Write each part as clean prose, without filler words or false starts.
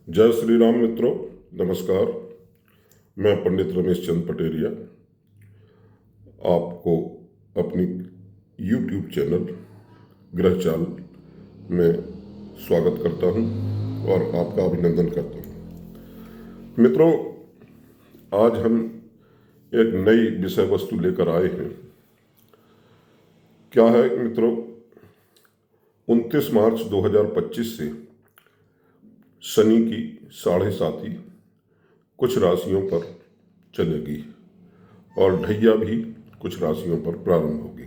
जय श्री राम मित्रों, नमस्कार। मैं पंडित रमेश चंद पटेरिया आपको अपनी YouTube चैनल ग्रहचाल में स्वागत करता हूं और आपका अभिनंदन करता हूं। मित्रों, आज हम एक नई विषय वस्तु लेकर आए हैं। क्या है मित्रों, 29 मार्च 2025 से शनि की 7.5 कुछ राशियों पर चलेगी और ढैया भी कुछ राशियों पर प्रारंभ होगी।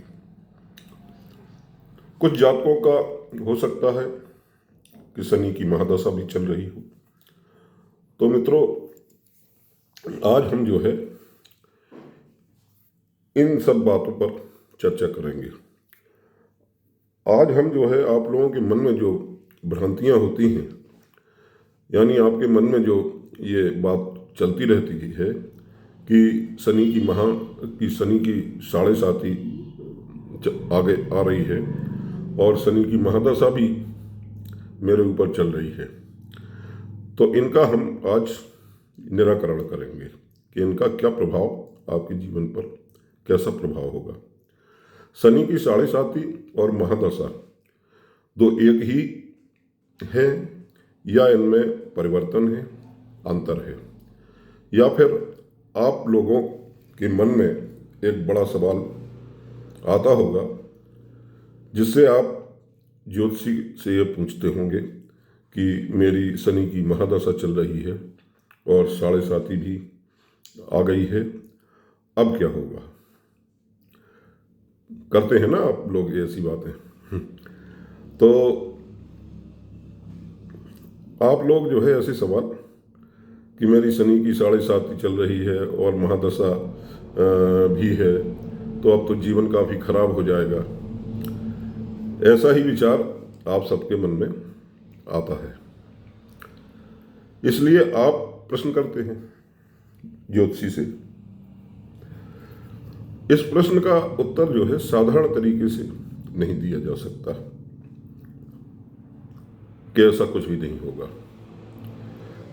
कुछ जातकों का हो सकता है कि शनि की महादशा भी चल रही हो। तो मित्रों, आज हम जो है इन सब बातों पर चर्चा करेंगे। आज हम जो है आप लोगों के मन में जो भ्रांतियां होती हैं, यानी आपके मन में जो ये बात चलती रहती है कि शनि की 7.5 आगे आ रही है और शनि की महादशा भी मेरे ऊपर चल रही है, तो इनका हम आज निराकरण करेंगे कि इनका क्या प्रभाव आपके जीवन पर कैसा प्रभाव होगा। शनि की 7.5 और महादशा दो एक ही है या इनमें परिवर्तन है, अंतर है, या फिर आप लोगों के मन में एक बड़ा सवाल आता होगा जिससे आप ज्योतिषी से ये पूछते होंगे कि मेरी शनि की महादशा चल रही है और 7.5 भी आ गई है, अब क्या होगा। करते हैं ना आप लोग ऐसी बातें। तो आप लोग जो है ऐसे सवाल कि मेरी शनि की 7.5 चल रही है और महादशा भी है, तो अब तो जीवन काफ़ी खराब हो जाएगा, ऐसा ही विचार आप सबके मन में आता है। इसलिए आप प्रश्न करते हैं ज्योतिषी से। इस प्रश्न का उत्तर जो है साधारण तरीके से नहीं दिया जा सकता कि ऐसा कुछ भी नहीं होगा।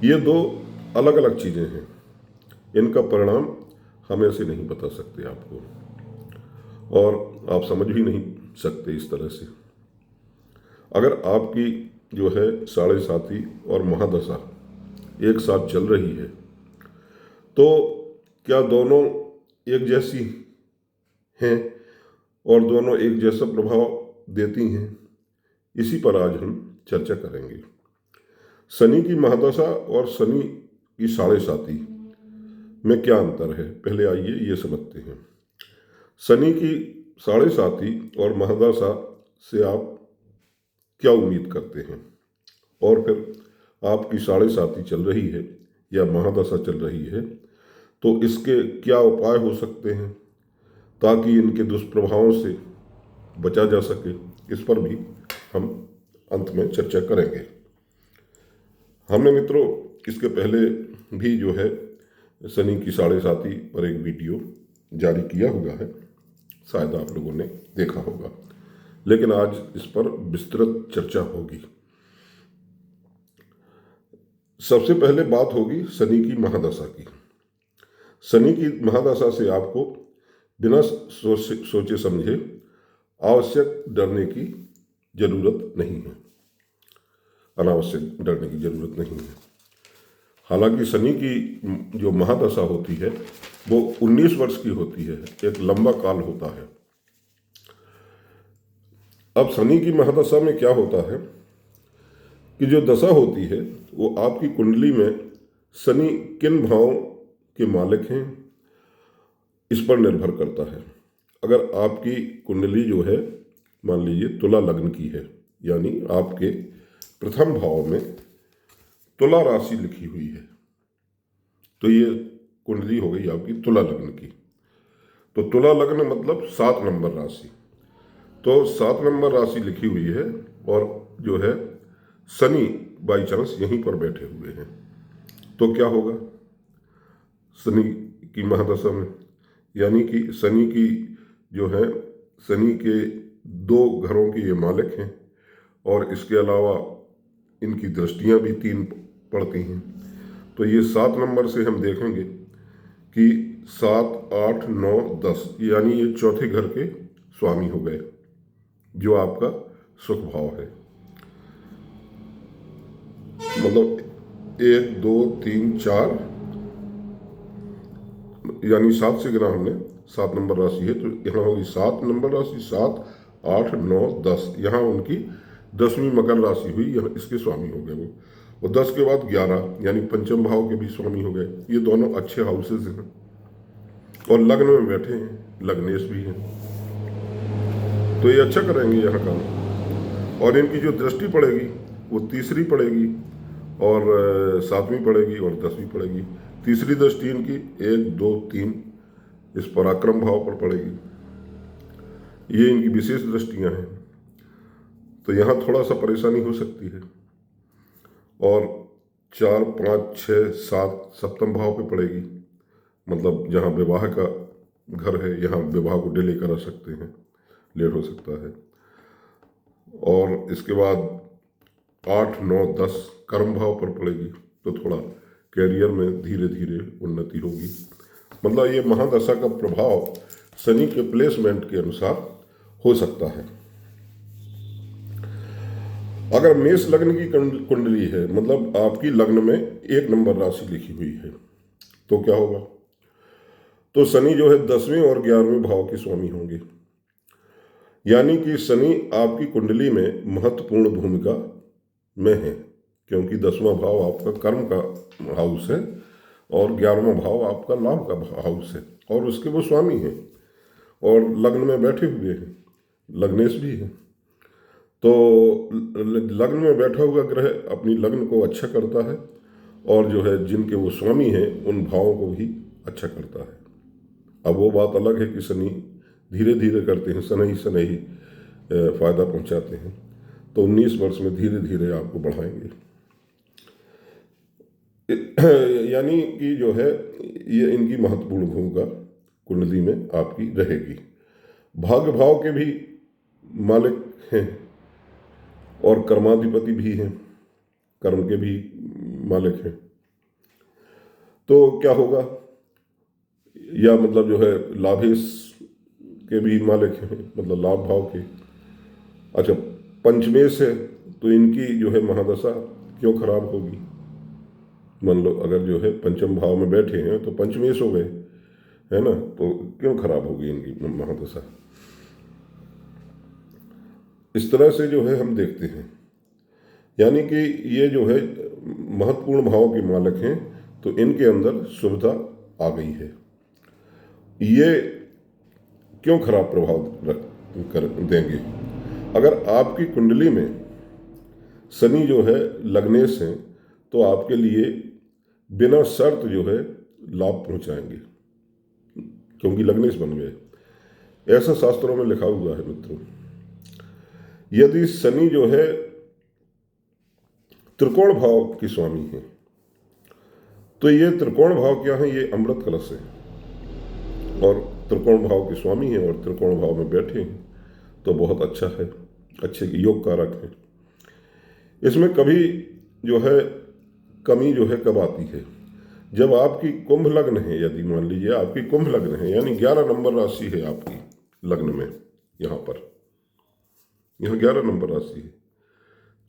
ये दो अलग अलग चीजें हैं, इनका परिणाम हम ऐसे नहीं बता सकते आपको, और आप समझ भी नहीं सकते इस तरह से। अगर आपकी जो है 7.5 और महादशा एक साथ चल रही है तो क्या दोनों एक जैसी हैं और दोनों एक जैसा प्रभाव देती हैं, इसी पर आज हम चर्चा करेंगे। शनि की महादशा और शनि की 7.5 में क्या अंतर है, पहले आइए ये समझते हैं। शनि की 7.5 और महादशा से आप क्या उम्मीद करते हैं, और फिर आपकी 7.5 चल रही है या महादशा चल रही है तो इसके क्या उपाय हो सकते हैं ताकि इनके दुष्प्रभावों से बचा जा सके, इस पर भी हम अंत में चर्चा करेंगे। हमने मित्रों इसके पहले भी जो है शनि की 7.5 पर एक वीडियो जारी किया हुआ है, शायद आप लोगों ने देखा होगा, लेकिन आज इस पर विस्तृत चर्चा होगी। सबसे पहले बात होगी शनि की महादशा की। शनि की महादशा से आपको बिना सोचे समझे आवश्यक डरने की जरूरत नहीं है, अनावश्यक डरने की जरूरत नहीं है। हालांकि शनि की जो महादशा होती है वो 19 वर्ष की होती है, एक लंबा काल होता है। अब शनि की महादशा में क्या होता है कि जो दशा होती है वो आपकी कुंडली में शनि किन भावों के मालिक हैं इस पर निर्भर करता है। अगर आपकी कुंडली जो है मान लीजिए तुला लग्न की है, यानी आपके प्रथम भाव में तुला राशि लिखी हुई है, तो ये कुंडली हो गई आपकी तुला लग्न की। तो तुला लग्न मतलब 7 नंबर राशि, तो 7 नंबर राशि लिखी हुई है और जो है शनि बाई चांस यहीं पर बैठे हुए हैं, तो क्या होगा शनि की महादशा में, यानी कि शनि की जो है शनि के 2 घरों के ये मालिक हैं और इसके अलावा इनकी दृष्टियां भी 3 पड़ती हैं। तो ये 7 नंबर से हम देखेंगे कि 7, 8, 9, 10 यानी ये चौथे घर के स्वामी हो गए, जो आपका सुख भाव है। मतलब 1, 2, 3, 4 यानी 7 से गिना हमने, 7 नंबर राशि है, तो यहाँ होगी 7 नंबर राशि, 7, 8, 9, 10। यहाँ उनकी 10वीं मकर राशि हुई, यहाँ इसके स्वामी हो गए वो। और 10 के बाद 11 यानी पंचम भाव के भी स्वामी हो गए। ये दोनों अच्छे हाउसेज हैं और लग्न में बैठे हैं, लग्नेश भी हैं, तो ये अच्छा करेंगे यहाँ काम। और इनकी जो दृष्टि पड़ेगी वो तीसरी पड़ेगी और 7वीं पड़ेगी और 10वीं पड़ेगी। तीसरी दृष्टि इनकी 1, 2, 3 इस पराक्रम भाव पर पड़ेगी। ये इनकी विशेष दृष्टियां हैं, तो यहाँ थोड़ा सा परेशानी हो सकती है। और 4, 5, 6, 7 सप्तम भाव पे पड़ेगी, मतलब जहाँ विवाह का घर है, यहाँ विवाह को डिले करा सकते हैं, लेट हो सकता है। और इसके बाद 8, 9, 10 कर्म भाव पर पड़ेगी, तो थोड़ा कैरियर में धीरे धीरे उन्नति होगी। मतलब ये महादशा का प्रभाव शनि के प्लेसमेंट के अनुसार हो सकता है। अगर मेष लग्न की कुंडली है, मतलब आपकी लग्न में 1 नंबर राशि लिखी हुई है, तो क्या होगा? तो शनि जो है 10वें और 11वें भाव के स्वामी होंगे। यानी कि शनि आपकी कुंडली में महत्वपूर्ण भूमिका में है, क्योंकि 10वां भाव आपका कर्म का हाउस है और 11वां भाव आपका लाभ का हाउस है, और उसके वो स्वामी हैं और लग्न में बैठे हुए हैं, लग्नेश भी है। तो लग्न में बैठा हुआ ग्रह अपनी लग्न को अच्छा करता है, और जो है जिनके वो स्वामी हैं उन भावों को भी अच्छा करता है। अब वो बात अलग है कि शनि धीरे धीरे करते हैं, शनि शनि फायदा पहुंचाते हैं, तो 19 वर्ष में धीरे धीरे आपको बढ़ाएंगे। यानी कि जो है ये इनकी महत्वपूर्ण भूमिका कुंडली में आपकी रहेगी। भाग्य भाव के भी मालिक हैं और कर्माधिपति भी हैं, कर्म के भी मालिक हैं। तो क्या होगा, या मतलब जो है लाभेश के भी मालिक हैं, मतलब लाभ भाव के। अच्छा, पंचमेश है, तो इनकी जो है महादशा क्यों खराब होगी? मान लो अगर जो है पंचम भाव में बैठे हैं तो पंचमेश हो गए, है ना, तो क्यों खराब होगी इनकी महादशा? इस तरह से जो है हम देखते हैं, यानी कि ये जो है महत्वपूर्ण भाव के मालिक हैं, तो इनके अंदर शुभता आ गई है। ये क्यों खराब प्रभाव कर देंगे? अगर आपकी कुंडली में शनि जो है लग्नेश हैं, तो आपके लिए बिना शर्त जो है लाभ पहुंचाएंगे, क्योंकि लग्नेश बन गए। ऐसा शास्त्रों में लिखा हुआ है मित्रों। यदि शनि जो है त्रिकोण भाव के स्वामी है, तो ये त्रिकोण भाव क्या है? ये अमृत कलश है, और त्रिकोण भाव के स्वामी हैं और त्रिकोण भाव में बैठे हैं, तो बहुत अच्छा है, अच्छे योग कारक है। इसमें कभी जो है कमी जो है कब आती है? जब आपकी कुंभ लग्न है, यदि मान लीजिए आपकी कुंभ लग्न है, यानी 11 नंबर राशि है आपकी लग्न में, यहाँ 11 नंबर राशि है,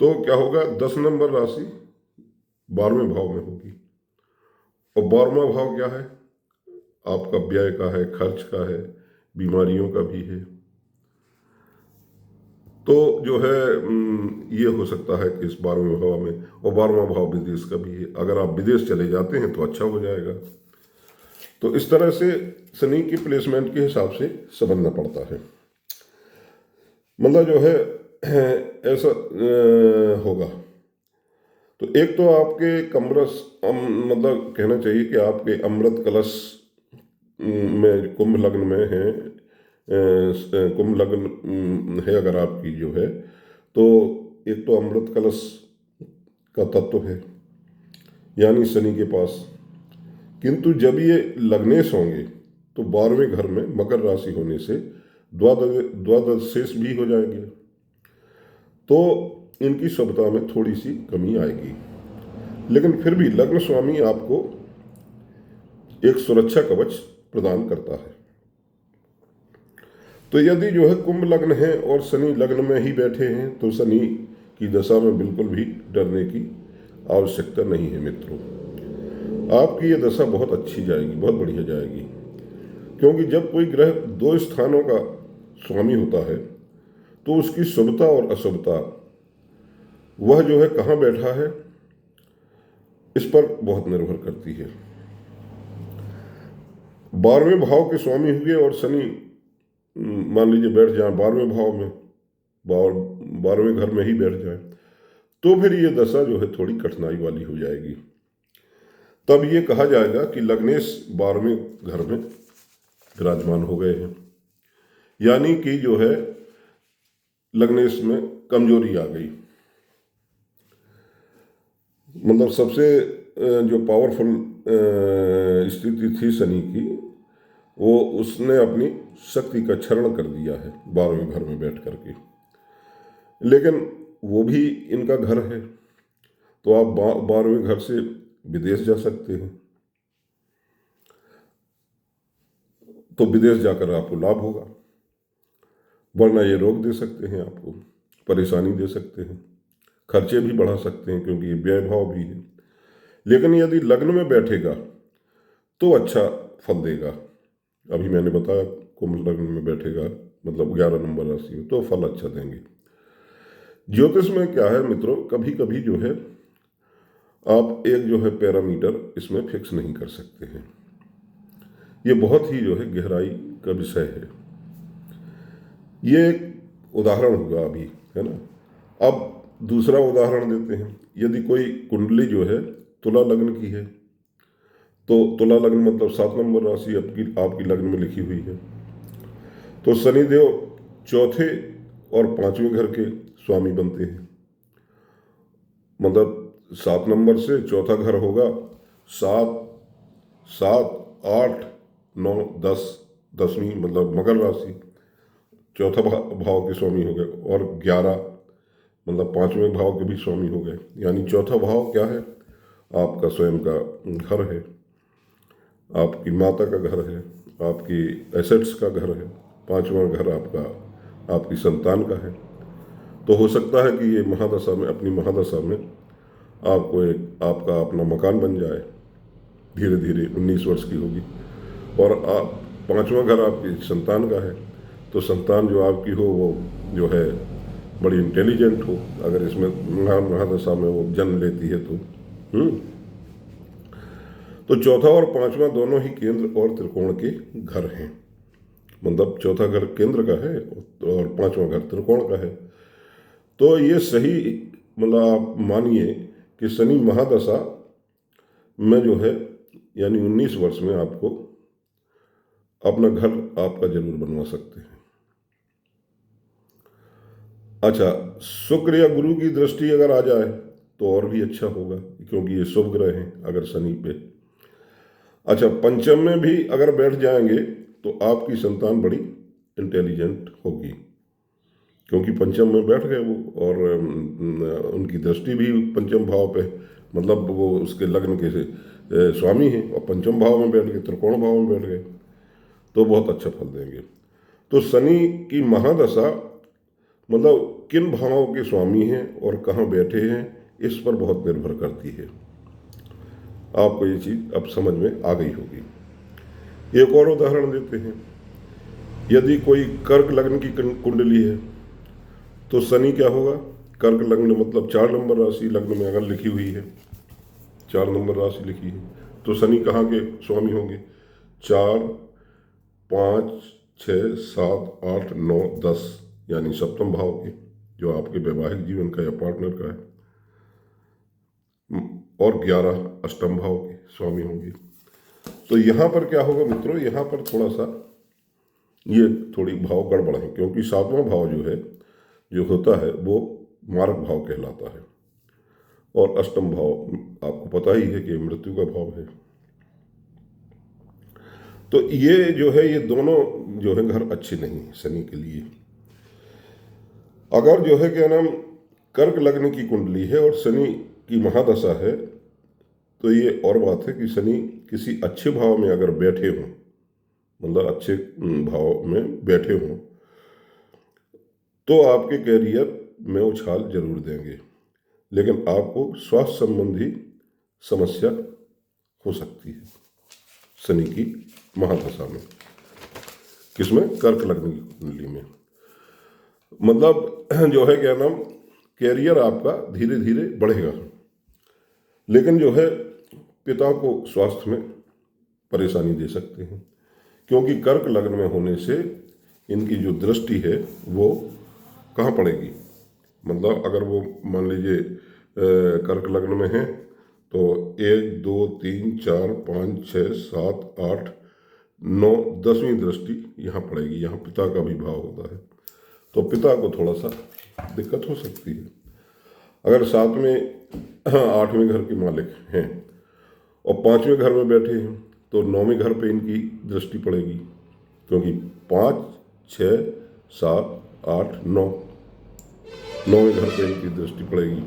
तो क्या होगा? 10 नंबर राशि 12वें भाव में होगी, और 12वां भाव क्या है? आपका व्यय का है, खर्च का है, बीमारियों का भी है। तो जो है ये हो सकता है कि इस 12वें भाव में, और 12वां भाव विदेश का भी है, अगर आप विदेश चले जाते हैं तो अच्छा हो जाएगा। तो इस तरह से शनि की प्लेसमेंट के हिसाब से समझना पड़ता है। मतलब जो है ऐसा होगा। तो एक तो आपके कमरस मतलब कहना चाहिए कि आपके अमृत कलश में कुंभ लग्न में है, कुंभ लग्न है अगर आपकी जो है, तो एक तो अमृत कलश का तत्व है, यानी शनि के पास। किंतु जब ये लग्नेश होंगे तो 12वें घर में मकर राशि होने से द्वादश शेष भी हो जाएंगे, तो इनकी शुभता में थोड़ी सी कमी आएगी। लेकिन फिर भी लग्न स्वामी आपको एक सुरक्षा कवच प्रदान करता है। तो यदि जो है कुंभ लग्न है और शनि लग्न में ही बैठे हैं तो शनि की दशा में बिल्कुल भी डरने की आवश्यकता नहीं है मित्रों। आपकी ये दशा बहुत अच्छी जाएगी, बहुत बढ़िया जाएगी, क्योंकि जब कोई ग्रह दो स्थानों का स्वामी होता है तो उसकी शुभता और अशुभता वह जो है कहाँ बैठा है इस पर बहुत निर्भर करती है। 12वें भाव के स्वामी हुए और शनि मान लीजिए बैठ जाए 12वें भाव में, 12वें घर में ही बैठ जाए, तो फिर ये दशा जो है थोड़ी कठिनाई वाली हो जाएगी। तब ये कहा जाएगा कि लग्नेश 12वें घर में विराजमान हो गए हैं, यानी कि जो है लग्नेश में कमजोरी आ गई। मतलब सबसे जो पावरफुल स्थिति थी शनि की, वो उसने अपनी शक्ति का क्षरण कर दिया है 12वें घर में बैठ करके। लेकिन वो भी इनका घर है, तो आप 12वें घर से विदेश जा सकते हैं, तो विदेश जाकर आपको लाभ होगा, वरना ये रोक दे सकते हैं, आपको परेशानी दे सकते हैं, खर्चे भी बढ़ा सकते हैं, क्योंकि ये व्यय भाव भी है। लेकिन यदि लग्न में बैठेगा तो अच्छा फल देगा। अभी मैंने बताया कुंभ लग्न में बैठेगा मतलब 11 नंबर राशि में, तो फल अच्छा देंगे। ज्योतिष में क्या है मित्रों, कभी कभी जो है आप एक जो है पैरामीटर इसमें फिक्स नहीं कर सकते हैं। ये बहुत ही जो है गहराई का विषय है। ये एक उदाहरण हुआ अभी, है ना। अब दूसरा उदाहरण देते हैं। यदि कोई कुंडली जो है तुला लग्न की है, तो तुला लग्न मतलब 7 नंबर राशि आपकी लग्न में लिखी हुई है, तो शनिदेव चौथे और 5वें घर के स्वामी बनते हैं। मतलब 7 नंबर से चौथा घर होगा 7, 7, 8, 9, 10, 10वीं मतलब मकर राशि चौथा भाव के स्वामी हो गए, और 11 मतलब 5वें भाव के भी स्वामी हो गए। यानी चौथा भाव क्या है, आपका स्वयं का घर है, आपकी माता का घर है, आपकी एसेट्स का घर है। 5वां घर आपकी संतान का है। तो हो सकता है कि ये महादशा में, अपनी महादशा में आपका अपना मकान बन जाए, धीरे धीरे 19 वर्ष की होगी, और 5वां घर आपकी संतान का है, तो संतान जो आपकी हो वो जो है बड़ी इंटेलिजेंट हो, अगर इसमें महादशा में वो जन्म लेती है तो चौथा और 5वां दोनों ही केंद्र और त्रिकोण के घर हैं। मतलब चौथा घर केंद्र का है और 5वां घर त्रिकोण का है। तो ये सही, मतलब आप मानिए कि शनि महादशा में जो है यानी 19 वर्ष में आपको अपना घर आपका जरूर बनवा सकते हैं। अच्छा, शुक्र या गुरु की दृष्टि अगर आ जाए तो और भी अच्छा होगा, क्योंकि ये शुभ ग्रह हैं अगर शनि पे। अच्छा, पंचम में भी अगर बैठ जाएंगे तो आपकी संतान बड़ी इंटेलिजेंट होगी, क्योंकि पंचम में बैठ गए वो, और उनकी दृष्टि भी पंचम भाव पे, मतलब वो उसके लग्न के स्वामी हैं, और पंचम भाव में बैठ गए, त्रिकोण भाव में बैठ गए, तो बहुत अच्छा फल देंगे। तो शनि की महादशा मतलब किन भावों के स्वामी हैं और कहाँ बैठे हैं, इस पर बहुत निर्भर करती है। आपको ये चीज़ अब समझ में आ गई होगी। एक और उदाहरण देते हैं। यदि कोई कर्क लग्न की कुंडली है तो शनि क्या होगा, कर्क लग्न मतलब 4 नंबर राशि लग्न में अगर लिखी हुई है, 4 नंबर राशि लिखी है, तो शनि कहाँ के स्वामी होंगे, 4, 5, 6, 7, 8, 9, 10 यानी सप्तम भाव के, जो आपके वैवाहिक जीवन का या पार्टनर का है, और 11 अष्टम भाव के स्वामी होंगे। तो यहाँ पर क्या होगा मित्रों, यहाँ पर थोड़ा सा ये थोड़ी भाव गड़बड़ है, क्योंकि 7वां भाव जो है जो होता है वो मारक भाव कहलाता है, और अष्टम भाव आपको पता ही है कि मृत्यु का भाव है। तो ये जो है, ये दोनों जो है घर अच्छे नहीं है शनि के लिए। अगर जो है क्या नाम कर्क लग्न की कुंडली है और शनि की महादशा है, तो ये और बात है कि शनि किसी अच्छे भाव में अगर बैठे हों, मतलब अच्छे भाव में बैठे हों, तो आपके कैरियर में उछाल जरूर देंगे, लेकिन आपको स्वास्थ्य संबंधी समस्या हो सकती है शनि की महादशा में। किसमें? कर्क लग्न की कुंडली में। मतलब जो है क्या नाम, कैरियर आपका धीरे धीरे बढ़ेगा, लेकिन जो है पिता को स्वास्थ्य में परेशानी दे सकते हैं, क्योंकि कर्क लग्न में होने से इनकी जो दृष्टि है वो कहाँ पड़ेगी। मतलब अगर वो मान लीजिए कर्क लग्न में है तो 1 2 3 4 5 6 7 8 9 10वीं दृष्टि यहाँ पड़ेगी, यहाँ पिता का भी भाव होता है, तो पिता को थोड़ा सा दिक्कत हो सकती है। अगर 7वें 8वें घर के मालिक हैं और 5वें घर में बैठे हैं तो 9वें घर पे इनकी दृष्टि पड़ेगी, क्योंकि 5 6 7 8 9 9वें घर पे इनकी दृष्टि पड़ेगी।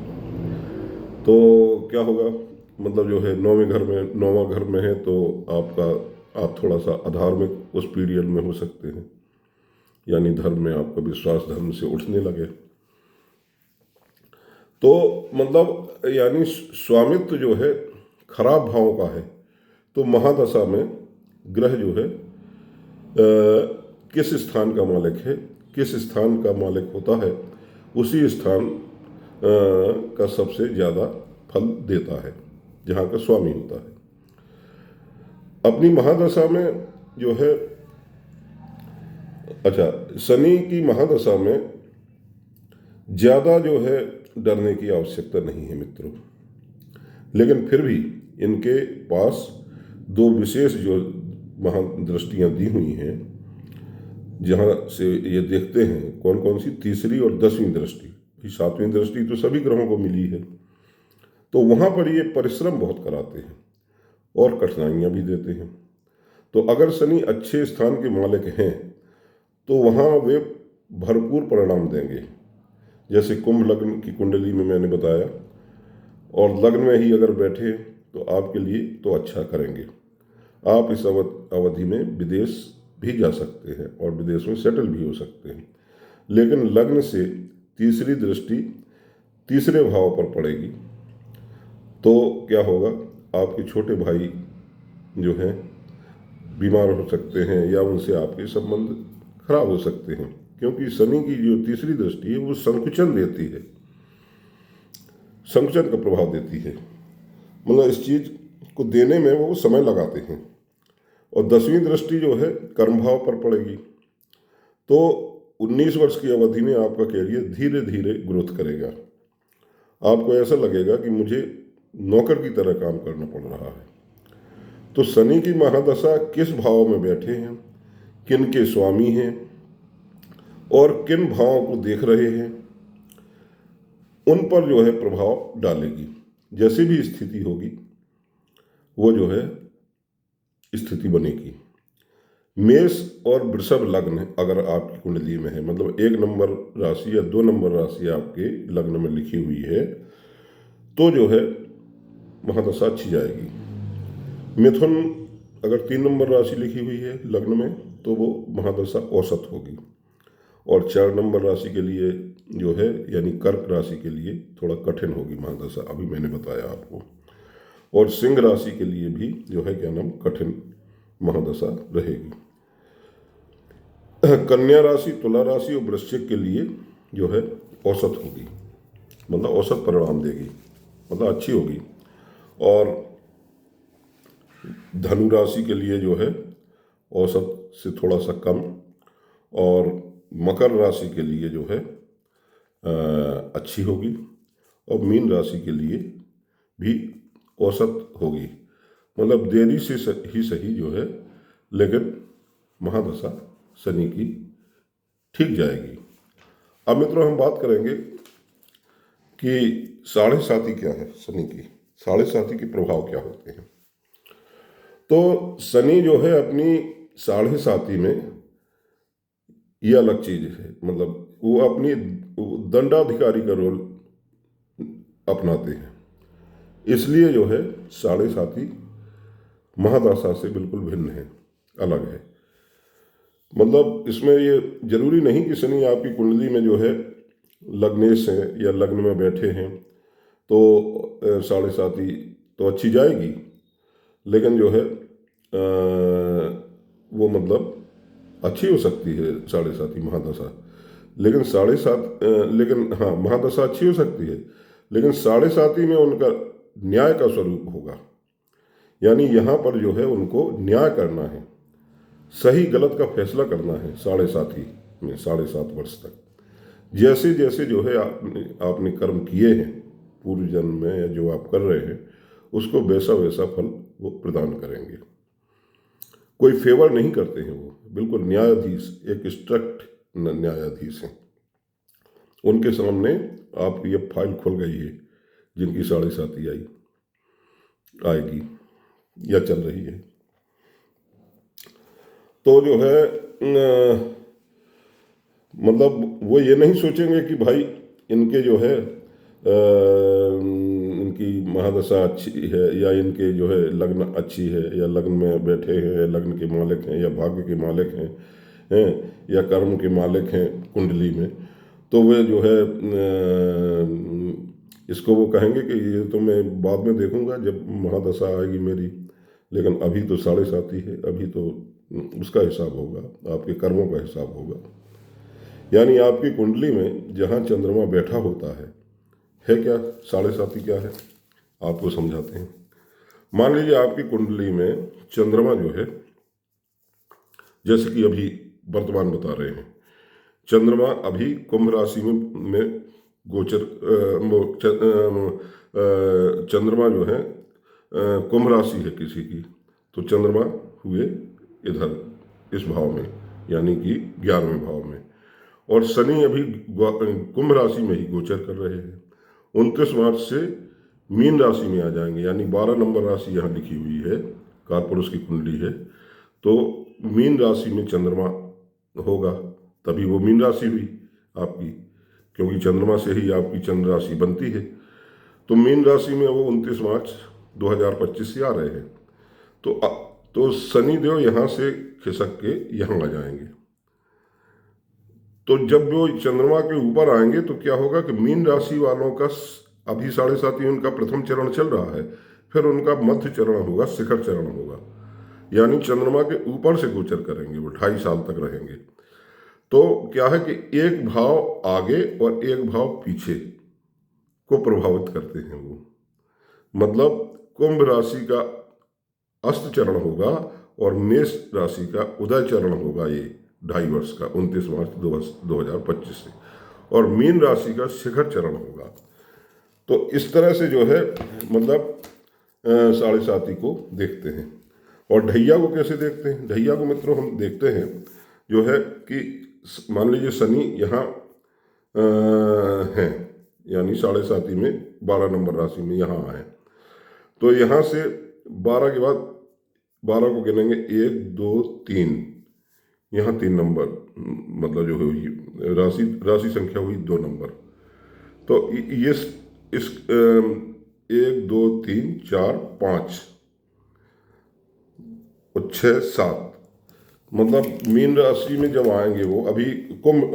तो क्या होगा, मतलब जो है 9वें घर में, 9वां घर में है तो आप थोड़ा सा अधार्मिक उस पीरियड में हो सकते हैं, यानी धर्म में आपका विश्वास धर्म से उठने लगे। तो मतलब यानी स्वामित्व जो है खराब भाव का है, तो महादशा में ग्रह जो है किस स्थान का मालिक है, किस स्थान का मालिक होता है, उसी स्थान का सबसे ज़्यादा फल देता है जहाँ का स्वामी होता है। अपनी महादशा में जो है, अच्छा, शनि की महादशा में ज़्यादा जो है डरने की आवश्यकता नहीं है मित्रों, लेकिन फिर भी इनके पास दो विशेष जो महादृष्टियाँ दी हुई हैं, जहाँ से ये देखते हैं कौन कौन सी, तीसरी और 10वीं दृष्टि। 7वीं दृष्टि तो सभी ग्रहों को मिली है, तो वहाँ पर ये परिश्रम बहुत कराते हैं और कठिनाइयाँ भी देते हैं। तो अगर शनि अच्छे स्थान के मालिक हैं तो वहाँ वे भरपूर परिणाम देंगे, जैसे कुंभ लग्न की कुंडली में मैंने बताया, और लग्न में ही अगर बैठे तो आपके लिए तो अच्छा करेंगे। आप इस अवधि में विदेश भी जा सकते हैं और विदेश में सेटल भी हो सकते हैं, लेकिन लग्न से तीसरी दृष्टि तीसरे भाव पर पड़ेगी, तो क्या होगा, आपके छोटे भाई जो हैं बीमार हो सकते हैं या उनसे आपके संबंध खराब हो सकते हैं, क्योंकि शनि की जो तीसरी दृष्टि है वो संकुचन देती है, संकुचन का प्रभाव देती है, मतलब इस चीज को देने में वो समय लगाते हैं। और 10वीं दृष्टि जो है कर्म भाव पर पड़ेगी, तो 19 वर्ष की अवधि में आपका कैरियर धीरे धीरे ग्रोथ करेगा। आपको ऐसा लगेगा कि मुझे नौकर की तरह काम करना पड़ रहा है। तो शनि की महादशा किस भाव में बैठे हैं, किन के स्वामी हैं और किन भावों को देख रहे हैं, उन पर जो है प्रभाव डालेगी। जैसी भी स्थिति होगी वो जो है स्थिति बनेगी। मेष और वृषभ लग्न अगर आपकी कुंडली में है, मतलब 1 नंबर राशि या 2 नंबर राशि आपके लग्न में लिखी हुई है, तो जो है महादशा अच्छी जाएगी। मिथुन अगर 3 नंबर राशि लिखी हुई है लग्न में तो वो महादशा औसत होगी, और 4 नंबर राशि के लिए जो है यानी कर्क राशि के लिए थोड़ा कठिन होगी महादशा, अभी मैंने बताया आपको। और सिंह राशि के लिए भी जो है क्या नाम कठिन महादशा रहेगी। कन्या राशि, तुला राशि और वृश्चिक के लिए जो है औसत होगी, मतलब औसत परिणाम देगी, मतलब अच्छी होगी। और धनु राशि के लिए जो है औसत से थोड़ा सा कम, और मकर राशि के लिए जो है अच्छी होगी, और मीन राशि के लिए भी औसत होगी, मतलब देरी से ही सही जो है, लेकिन महादशा शनि की ठीक जाएगी। अब मित्रों हम बात करेंगे कि साढ़े साथी क्या है शनि की, साढ़े साथी के प्रभाव क्या होते हैं। तो शनि जो है अपनी साढ़े साथी में, ये अलग चीज है, मतलब वो अपनी दंडाधिकारी का रोल अपनाते हैं। इसलिए जो है साढ़े साती महादशा से बिल्कुल भिन्न है, अलग है। मतलब इसमें ये जरूरी नहीं कि शनि आपकी कुंडली में जो है लग्नेश है या लग्न में बैठे हैं तो साढ़े साती तो अच्छी जाएगी, लेकिन जो है वो मतलब अच्छी हो सकती है साढ़े साती महादशा। लेकिन लेकिन हाँ, महादशा अच्छी हो सकती है, लेकिन साढ़े साती में उनका न्याय का स्वरूप होगा। यानी यहाँ पर जो है उनको न्याय करना है, सही गलत का फैसला करना है साढ़े साती में, 7.5 वर्ष तक। जैसे जैसे जो है आपने कर्म किए हैं पूर्व जन्म में या जो आप कर रहे हैं, उसको वैसा वैसा फल वो प्रदान करेंगे। कोई फेवर नहीं करते हैं, वो बिल्कुल न्यायाधीश, एक स्ट्रिक्ट न्यायाधीश हैं। उनके सामने आपकी ये फाइल खुल गई है, जिनकी साढ़े साती आएगी या चल रही है। तो जो है मतलब वो ये नहीं सोचेंगे कि भाई इनके जो है इनकी महादशा अच्छी है या इनके जो है लग्न अच्छी है या लग्न में बैठे हैं, लग्न के मालिक हैं या भाग्य के मालिक हैं या कर्म के मालिक हैं कुंडली में, तो वे जो है इसको वो कहेंगे कि ये तो मैं बाद में देखूंगा जब महादशा आएगी मेरी, लेकिन अभी तो साढ़े साती है, अभी तो उसका हिसाब होगा, आपके कर्मों का हिसाब होगा। यानी आपकी कुंडली में जहाँ चंद्रमा बैठा होता है क्या साढ़े साती क्या है, आपको समझाते हैं। मान लीजिए आपकी कुंडली में चंद्रमा जो है, जैसे कि अभी वर्तमान बता रहे हैं, चंद्रमा अभी कुंभ राशि में गोचर चंद्रमा जो है कुंभ राशि है किसी की, तो चंद्रमा हुए इधर इस भाव में, यानी कि 11वें भाव में, और शनि अभी कुंभ राशि में ही गोचर कर रहे हैं। 29 मार्च से मीन राशि में आ जाएंगे, यानी 12 नंबर राशि यहाँ लिखी हुई है, कारपुरुष की कुंडली है, तो मीन राशि में चंद्रमा होगा, तभी वो मीन राशि हुई आपकी, क्योंकि चंद्रमा से ही आपकी चंद्र राशि बनती है। तो मीन राशि में वो 29 मार्च 2025 से आ रहे हैं, तो शनि देव यहाँ से खिसक के यहाँ आ जाएंगे। तो जब वो चंद्रमा के ऊपर आएंगे तो क्या होगा कि मीन राशि वालों का अभी साढ़े साती उनका प्रथम चरण चल रहा है, फिर उनका मध्य चरण होगा, शिखर चरण होगा, यानी चंद्रमा के ऊपर से गोचर करेंगे, वो 2.5 साल तक रहेंगे। तो क्या है कि एक भाव आगे और एक भाव पीछे को प्रभावित करते हैं वो, मतलब कुंभ राशि का अस्त चरण होगा और मेष राशि का उदय चरण होगा, ये 2.5 वर्ष का 29 मार्च 2025 से, और मीन राशि का शिखर चरण होगा। तो इस तरह से जो है मतलब साढ़े साती को देखते हैं। और ढैया को कैसे देखते हैं? ढैया को मित्रों हम देखते हैं जो है कि मान लीजिए शनि यहाँ हैं, यानी साढ़े साती में 12 नंबर राशि में यहाँ आए, तो यहाँ से 12 के बाद 12 को गिनेंगे 1 2 3, यहाँ 3 नंबर, मतलब जो हुई राशि संख्या हुई 2 नंबर। तो ये इस 1 2 3 4 5 और 6 7, मतलब मीन राशि में जब आएंगे वो, अभी कुंभ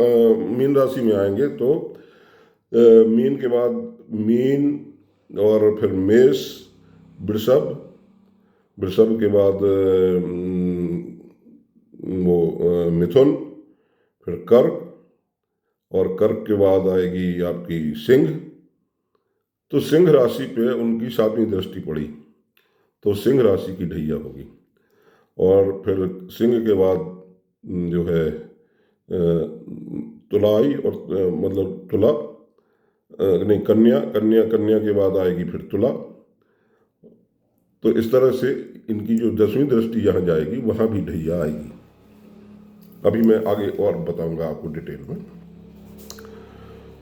मीन राशि में आएंगे तो मीन के बाद मीन और फिर मेष, वृषभ के बाद वो मिथुन, फिर कर्क, और कर्क के बाद आएगी आपकी सिंह। तो सिंह राशि पे उनकी 7वीं दृष्टि पड़ी, तो सिंह राशि की ढैया होगी। और फिर सिंह के बाद जो है तुलाई, और मतलब तुला नहीं, कन्या के बाद आएगी फिर तुला। तो इस तरह से इनकी जो 10वीं दृष्टि यहाँ जाएगी वहाँ भी ढैया आएगी। अभी मैं आगे और बताऊंगा आपको डिटेल में।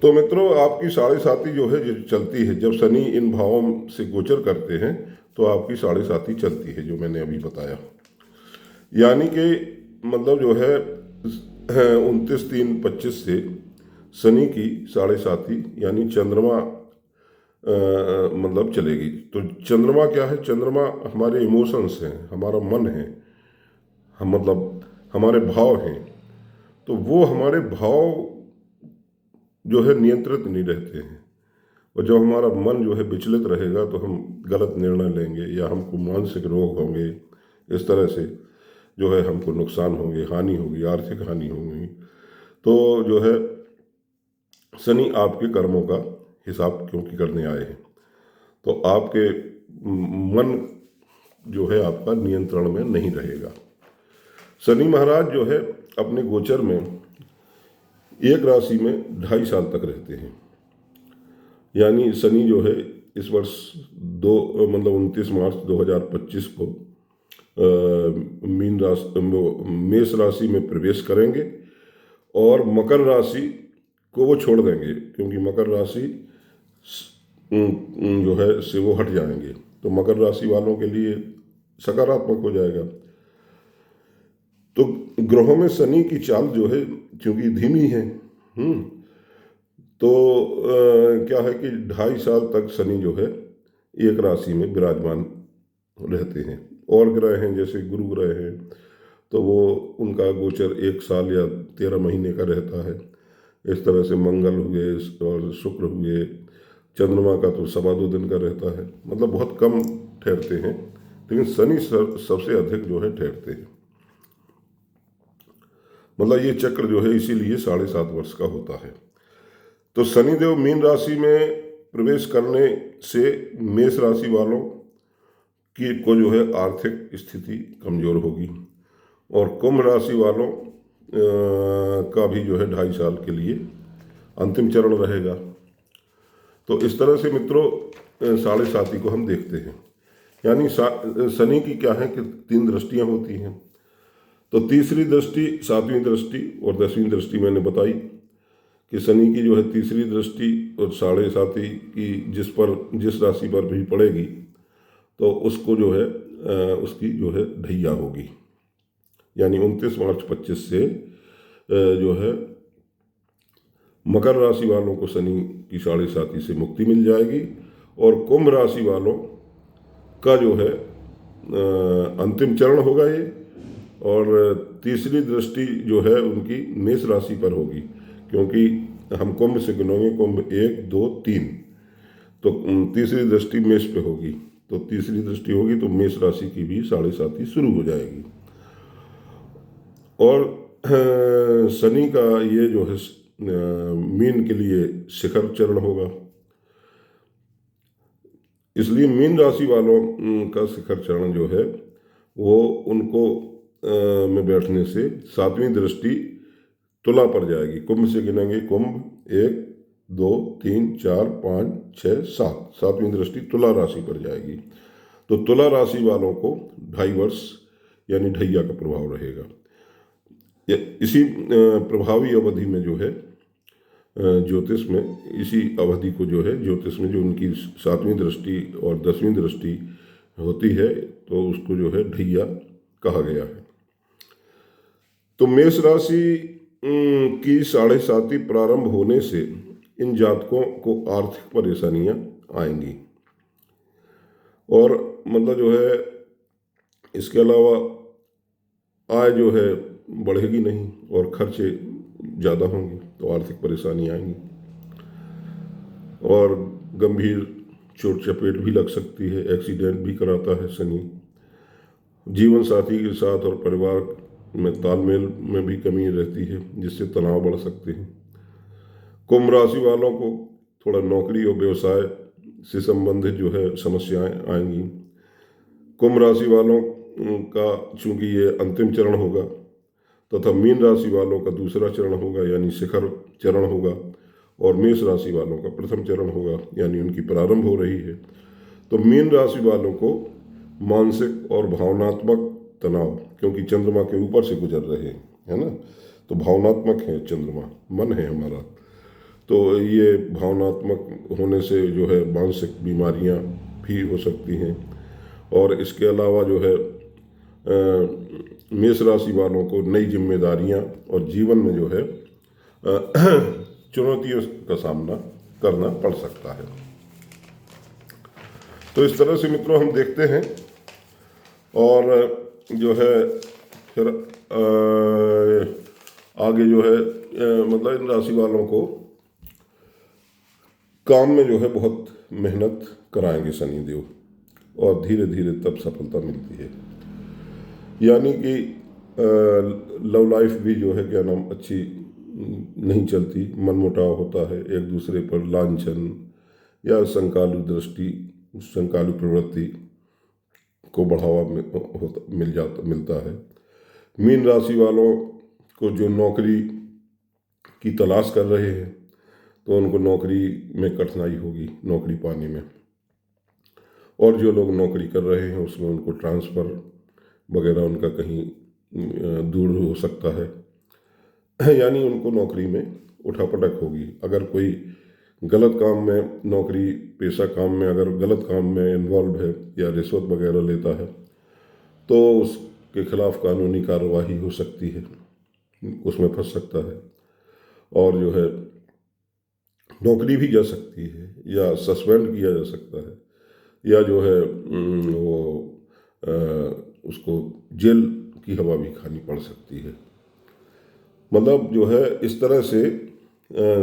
तो मित्रों, आपकी साढ़े साती जो है जो चलती है, जब शनि इन भावों से गोचर करते हैं तो आपकी साढ़े साती चलती है, जो मैंने अभी बताया। यानी कि मतलब जो है 29/3/25 से शनि की साढ़े साती, यानी चंद्रमा मतलब चलेगी। तो चंद्रमा क्या है? चंद्रमा हमारे इमोशंस हैं, हमारा मन है, हम मतलब हमारे भाव हैं। तो वो हमारे भाव जो है नियंत्रित नहीं रहते हैं, और जब हमारा मन जो है विचलित रहेगा तो हम गलत निर्णय लेंगे, या हमको मानसिक रोग होंगे, इस तरह से जो है हमको नुकसान होंगे, हानि होगी, आर्थिक हानि होगी। तो जो है शनि आपके कर्मों का हिसाब क्योंकि करने आए हैं, तो आपके मन जो है आपका नियंत्रण में नहीं रहेगा। शनि महाराज जो है अपने गोचर में एक राशि में 2.5 साल तक रहते हैं। यानी शनि जो है इस वर्ष दो मतलब 29 मार्च 2025 को मेष राशि में प्रवेश करेंगे, और मकर राशि को वो छोड़ देंगे, क्योंकि मकर राशि जो है से वो हट जाएंगे। तो मकर राशि वालों के लिए सकारात्मक हो जाएगा। तो ग्रहों में शनि की चाल जो है क्योंकि धीमी है, तो क्या है कि 2.5 साल तक शनि जो है एक राशि में विराजमान रहते हैं। और ग्रह हैं जैसे गुरु ग्रह हैं, तो वो उनका गोचर 1 साल या 13 महीने का रहता है। इस तरह से मंगल हुए और शुक्र हुए, चंद्रमा का तो 2.25 दिन का रहता है, मतलब बहुत कम ठहरते हैं। लेकिन शनि सबसे अधिक जो है ठहरते हैं। मतलब ये चक्र जो है इसीलिए 7.5 वर्ष का होता है। तो शनिदेव मीन राशि में प्रवेश करने से मेष राशि वालों की को जो है आर्थिक स्थिति कमजोर होगी, और कुंभ राशि वालों का भी जो है 2.5 साल के लिए अंतिम चरण रहेगा। तो इस तरह से मित्रों 7.5 को हम देखते हैं। यानी शनि की क्या है कि 3 दृष्टियां होती हैं। तो तीसरी दृष्टि, 7वीं दृष्टि और 10वीं दृष्टि मैंने बताई कि शनि की जो है तीसरी दृष्टि और 7.5 की जिस राशि पर भी पड़ेगी तो उसको जो है उसकी जो है ढैया होगी। यानी 29 मार्च 25 से जो है मकर राशि वालों को शनि की 7.5 से मुक्ति मिल जाएगी, और कुंभ राशि वालों का जो है अंतिम चरण होगा ये। और तीसरी दृष्टि जो है उनकी मेष राशि पर होगी, क्योंकि हम कुंभ से गिनोगे, कुंभ 1 2 3, तो तीसरी दृष्टि मेष पे होगी। तो तीसरी दृष्टि होगी तो मेष राशि की भी 7.5 शुरू हो जाएगी। और शनि का ये जो है मीन के लिए शिखर चरण होगा, इसलिए मीन राशि वालों का शिखर चरण जो है वो उनको में बैठने से 7वीं दृष्टि तुला पर जाएगी। कुंभ से गिनेंगे, कुंभ 1 2 3 4 5 6 7, 7वीं दृष्टि तुला राशि पर जाएगी। तो तुला राशि वालों को 2.5 वर्ष यानी ढैया का प्रभाव रहेगा। इसी प्रभावी अवधि में जो है ज्योतिष में, इसी अवधि को जो है ज्योतिष में जो उनकी 7वीं दृष्टि और 10वीं दृष्टि होती है तो उसको जो है ढैया कहा गया है। तो मेष राशि की 7.5 प्रारंभ होने से इन जातकों को आर्थिक परेशानियां आएंगी, और मतलब जो है इसके अलावा आय जो है बढ़ेगी नहीं और खर्चे ज़्यादा होंगे, तो आर्थिक परेशानी आएंगी, और गंभीर चोट चपेट भी लग सकती है, एक्सीडेंट भी कराता है शनि। जीवन साथी के साथ और परिवार में तालमेल में भी कमी रहती है, जिससे तनाव बढ़ सकते हैं। कुंभ राशि वालों को थोड़ा नौकरी और व्यवसाय से संबंधित जो है समस्याएं आएंगी। कुंभ राशि वालों का चूंकि ये अंतिम चरण होगा, तथा मीन राशि वालों का दूसरा चरण होगा यानी शिखर चरण होगा, और मेष राशि वालों का प्रथम चरण होगा यानी उनकी प्रारंभ हो रही है। तो मीन राशि वालों को मानसिक और भावनात्मक तनाव, क्योंकि चंद्रमा के ऊपर से गुजर रहे हैं, है ना, तो भावनात्मक है चंद्रमा, मन है हमारा, तो ये भावनात्मक होने से जो है मानसिक बीमारियां भी हो सकती हैं। और इसके अलावा जो है मेष राशि वालों को नई जिम्मेदारियां और जीवन में जो है चुनौतियों का सामना करना पड़ सकता है। तो इस तरह से मित्रों हम देखते हैं। और जो है फिर आगे जो है मतलब इन राशि वालों को काम में जो है बहुत मेहनत कराएंगे शनिदेव, और धीरे धीरे तब सफलता मिलती है। यानी कि लव लाइफ भी जो है क्या नाम अच्छी नहीं चलती, मनमुटाव होता है, एक दूसरे पर लांछन या संकालु प्रवृत्ति को बढ़ावा मिलता है। मीन राशि वालों को जो नौकरी की तलाश कर रहे हैं तो उनको नौकरी में कठिनाई होगी, नौकरी पाने में। और जो लोग नौकरी कर रहे हैं उसमें उनको ट्रांसफ़र वगैरह उनका कहीं दूर हो सकता है, यानी उनको नौकरी में उठापटक होगी। अगर कोई गलत काम में, नौकरी पेशा काम में अगर गलत काम में इन्वॉल्व है या रिश्वत वगैरह लेता है तो उसके खिलाफ कानूनी कार्रवाई हो सकती है, उसमें फंस सकता है, और जो है नौकरी भी जा सकती है या सस्पेंड किया जा सकता है, या जो है उसको जेल की हवा भी खानी पड़ सकती है। मतलब जो है इस तरह से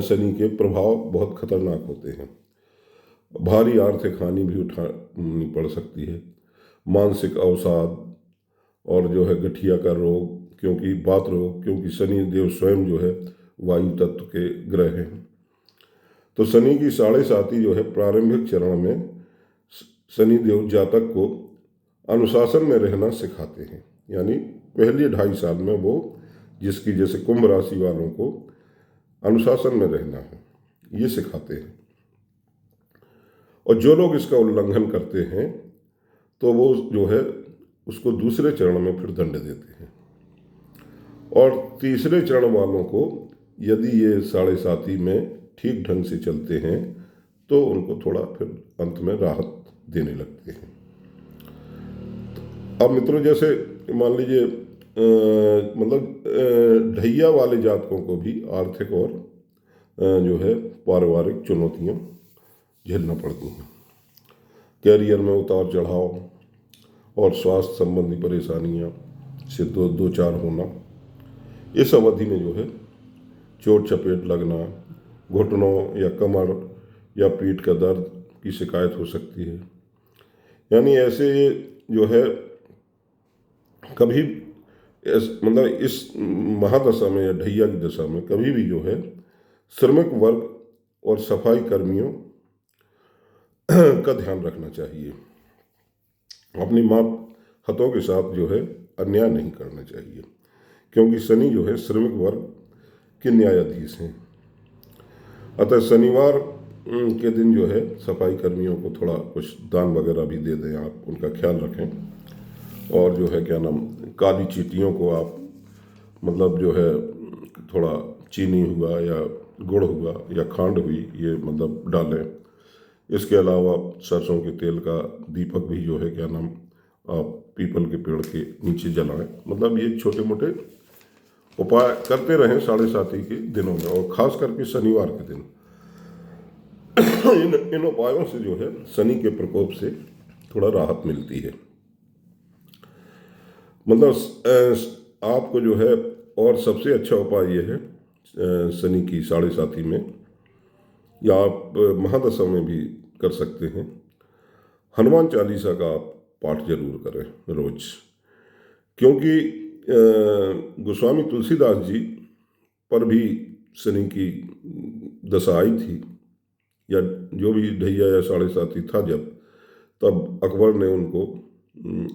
शनि के प्रभाव बहुत खतरनाक होते हैं। भारी आर्थिक हानि भी उठानी पड़ सकती है, मानसिक अवसाद, और जो है गठिया का रोग, क्योंकि बात रोग, क्योंकि शनि देव स्वयं जो है वायु तत्व के ग्रह हैं। तो शनि की 7.5 जो है प्रारंभिक चरण में शनि देव जातक को अनुशासन में रहना सिखाते हैं। यानी पहले 2.5 साल में वो जिसकी जैसे कुंभ राशि वालों को अनुशासन में रहना है ये सिखाते हैं, और जो लोग इसका उल्लंघन करते हैं तो वो जो है उसको दूसरे चरण में फिर दंड देते हैं। और तीसरे चरण वालों को यदि ये 7.5 में ठीक ढंग से चलते हैं तो उनको थोड़ा फिर अंत में राहत देने लगते हैं। अब मित्रों जैसे मान लीजिए मतलब ढैया वाले जातकों को भी आर्थिक और जो है पारिवारिक चुनौतियाँ झेलना पड़ती हैं। कैरियर में उतार चढ़ाव और स्वास्थ्य संबंधी परेशानियाँ से दो चार होना, इस अवधि में जो है चोट चपेट लगना, घुटनों या कमर या पीठ का दर्द की शिकायत हो सकती है। यानी ऐसे जो है कभी मतलब इस महादशा में या ढैया की दशा में कभी भी जो है श्रमिक वर्ग और सफाई कर्मियों का ध्यान रखना चाहिए। अपनी मात हथों के साथ जो है अन्याय नहीं करना चाहिए, क्योंकि शनि जो है श्रमिक वर्ग के न्यायाधीश हैं। अतः शनिवार के दिन जो है सफाई कर्मियों को थोड़ा कुछ दान वगैरह भी दे दें, आप उनका ख्याल रखें। और जो है क्या नाम काली चींटियों को आप मतलब जो है थोड़ा चीनी हुआ या गुड़ हुआ या खांड हुई ये मतलब डालें। इसके अलावा सरसों के तेल का दीपक भी जो है क्या नाम आप पीपल के पेड़ के नीचे जलाएं। मतलब ये छोटे मोटे उपाय करते रहें 7.5 के दिनों में, और ख़ास करके शनिवार के दिन इन उपायों से जो है शनि के प्रकोप से थोड़ा राहत मिलती है। मतलब आपको जो है और सबसे अच्छा उपाय ये है शनि की 7.5 में, या आप महादशा में भी कर सकते हैं, हनुमान चालीसा का आप पाठ जरूर करें रोज। क्योंकि गोस्वामी तुलसीदास जी पर भी शनि की दशा आई थी, या जो भी ढैया या 7.5 था जब, तब अकबर ने उनको,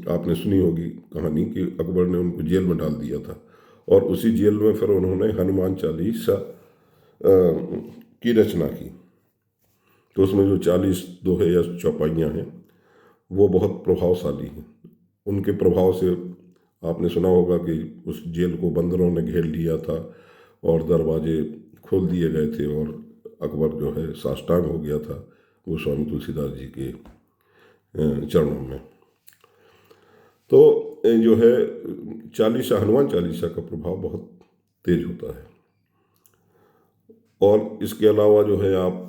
आपने सुनी होगी कहानी कि अकबर ने उनको जेल में डाल दिया था, और उसी जेल में फिर उन्होंने हनुमान चालीसा की रचना की। तो उसमें जो 40 दोहे या चौपाइयाँ हैं वो बहुत प्रभावशाली हैं। उनके प्रभाव से आपने सुना होगा कि उस जेल को बंदरों ने घेर लिया था और दरवाजे खोल दिए गए थे, और अकबर जो है साष्टांग हो गया था गोस्वामी तुलसीदास जी के चरणों में। तो जो है चालीसा, हनुमान चालीसा का प्रभाव बहुत तेज होता है। और इसके अलावा जो है आप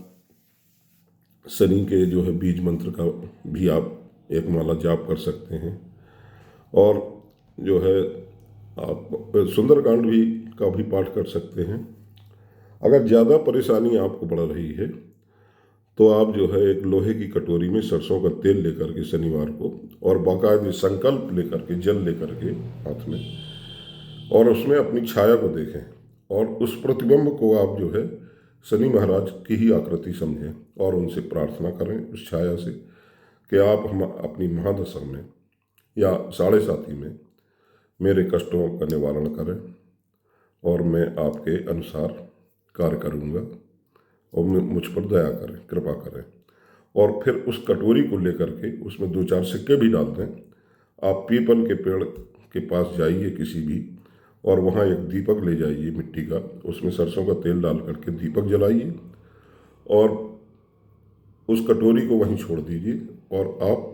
शनि के जो है बीज मंत्र का भी आप एक माला जाप कर सकते हैं। और जो है आप सुंदरकांड भी का भी पाठ कर सकते हैं। अगर ज़्यादा परेशानी आपको बढ़ रही है तो आप जो है एक लोहे की कटोरी में सरसों का तेल लेकर के शनिवार को, और बाकायदे संकल्प लेकर के, जल लेकर के हाथ में, और उसमें अपनी छाया को देखें और उस प्रतिबिंब को आप जो है शनि महाराज की ही आकृति समझें और उनसे प्रार्थना करें उस छाया से कि आप हम अपनी महादशा में या साढ़े साथी में मेरे कष्टों का निवारण करें और मैं आपके अनुसार कार्य करूँगा और मुझ पर दया करें, कृपा करें। और फिर उस कटोरी को लेकर के उसमें 2-4 सिक्के भी डाल दें। आप पीपल के पेड़ के पास जाइए किसी भी, और वहाँ एक दीपक ले जाइए मिट्टी का, उसमें सरसों का तेल डाल करके दीपक जलाइए और उस कटोरी को वहीं छोड़ दीजिए। और आप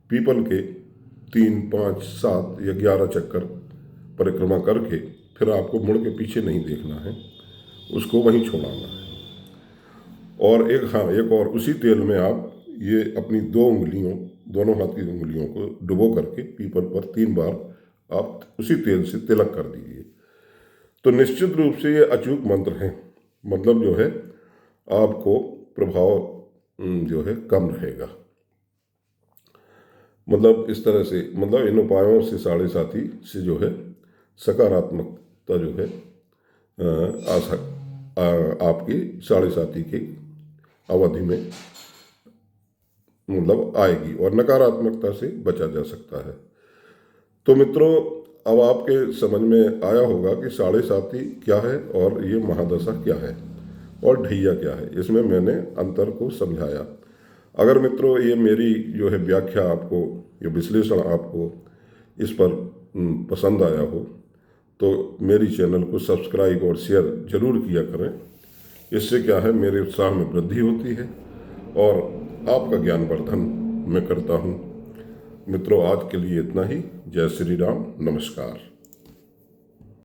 पीपल के 3, 5, 7 या 11 चक्कर परिक्रमा करके फिर आपको मुड़ के पीछे नहीं देखना है, उसको वहीं छोड़ाना है। और एक और उसी तेल में आप ये अपनी 2 उंगलियों, दोनों हाथ की उंगलियों को डुबो करके पीपल पर 3 बार आप उसी तेल से तिलक कर दीजिए। तो निश्चित रूप से ये अचूक मंत्र हैं, मतलब जो है आपको प्रभाव जो है कम रहेगा। मतलब इस तरह से, मतलब इन उपायों से साढ़े साथी से जो है सकारात्मकता जो है आपकी साढ़े साथी की अवधि में मतलब आएगी और नकारात्मकता से बचा जा सकता है। तो मित्रों, अब आपके समझ में आया होगा कि साढ़े साथी क्या है और ये महादशा क्या है और ढैया क्या है। इसमें मैंने अंतर को समझाया। अगर मित्रों ये मेरी जो है व्याख्या आपको, ये विश्लेषण आपको इस पर पसंद आया हो तो मेरी चैनल को सब्सक्राइब और शेयर जरूर किया करें। इससे क्या है, मेरे उत्साह में वृद्धि होती है और आपका ज्ञान वर्धन मैं करता हूँ। मित्रों, आज के लिए इतना ही। जय श्री राम, नमस्कार।